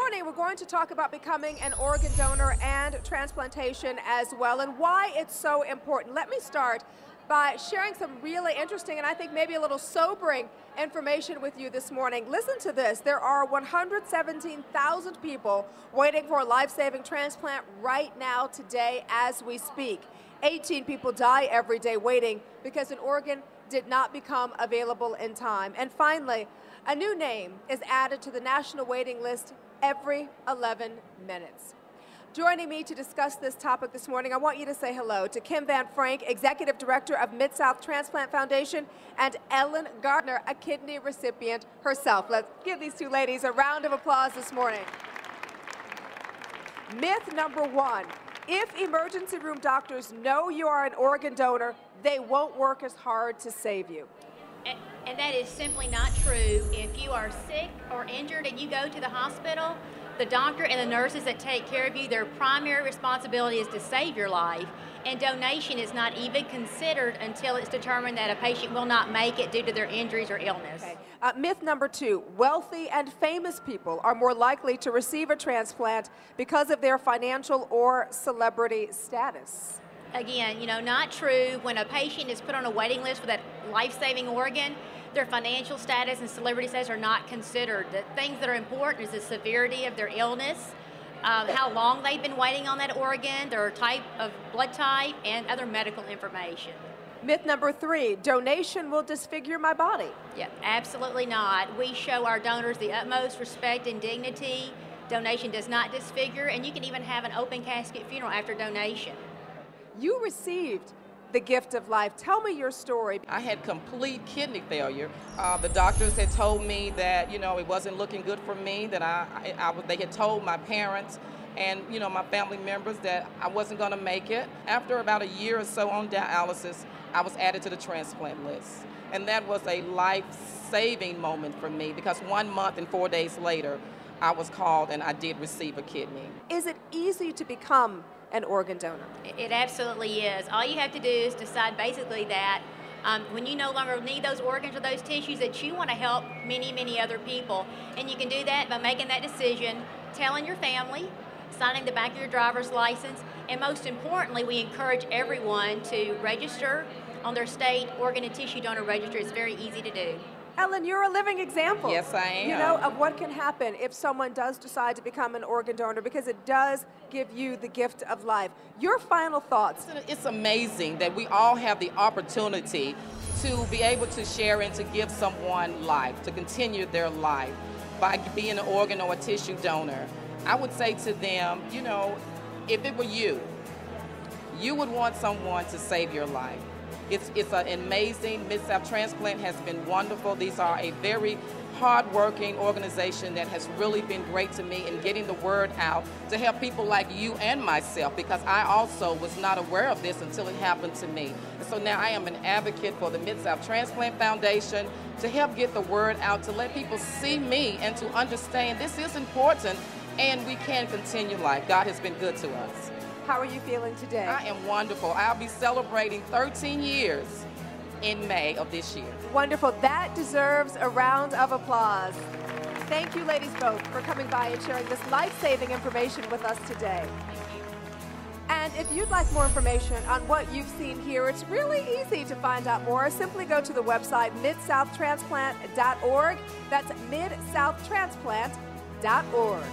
morning, we're going to talk about becoming an organ donor and transplantation as well, and why it's so important. Let me start by sharing some really interesting and I think maybe a little sobering information with you this morning. Listen to this. There are 117,000 people waiting for a life-saving transplant right now today as we speak. 18 people die every day waiting because an organ did not become available in time. And finally, a new name is added to the national waiting list every 11 minutes. Joining me to discuss this topic this morning, I want you to say hello to Kim Van Frank, Executive Director of Mid-SouthTransplant Foundation, and Ellen Gardner, a kidney recipient herself. Let's give these two ladies a round of applause this morning. Myth number one, if emergency room doctors know you are an organ donor, they won't work as hard to save you. And that is simply not true. If you are sick or injured and you go to the hospital, the doctor and the nurses that take care of you, their primary responsibility is to save your life. And donation is not even considered until it's determined that a patient will not make it due to their injuries or illness. Okay. Myth number two, wealthy and famous people are more likely to receive a transplant because of their financial or celebrity status. Again, not true. When a patient is put on a waiting list for that life-saving organ, their financial status and celebrity status are not considered. The things that are important is the severity of their illness, how long they've been waiting on that organ, their type of blood type, and other medical information. Myth number three, donation will disfigure my body. Yeah, absolutely not. We show our donors the utmost respect and dignity. Donation does not disfigure, and you can even have an open casket funeral after donation. You received the gift of life. Tell me your story. I had complete kidney failure. The doctors had told me that, it wasn't looking good for me, that they had told my parents and, my family members that I wasn't going to make it. After about a year or so on dialysis, I was added to the transplant list. And that was a life-saving moment for me because 1 month and 4 days later, I was called and I did receive a kidney. Is it easy to become an organ donor? It absolutely is. All you have to do is decide basically that when you no longer need those organs or those tissues, that you want to help many, many other people. And you can do that by making that decision, telling your family, signing the back of your driver's license, and most importantly, we encourage everyone to register on their state organ and tissue donor registry. It's very easy to do. Ellen, you're a living example. Yes, I am. Of what can happen if someone does decide to become an organ donor, because it does give you the gift of life. Your final thoughts? It's amazing that we all have the opportunity to be able to share and to give someone life, to continue their life by being an organ or a tissue donor. I would say to them, if it were you would want someone to save your life. It's an amazing, Mid-SouthTransplant has been wonderful. These are a very hard-working organization that has really been great to me in getting the word out to help people like you and myself, because I also was not aware of this until it happened to me. And so now I am an advocate for the Mid-SouthTransplant Foundation to help get the word out, to let people see me and to understand this is important and we can continue life. God has been good to us. How are you feeling today? I am wonderful. I'll be celebrating 13 years in May of this year. Wonderful. That deserves a round of applause. Thank you, ladies, both, for coming by and sharing this life-saving information with us today. And if you'd like more information on what you've seen here, it's really easy to find out more. Simply go to the website midsouhtransplant.org. That's midsouhtransplant.org.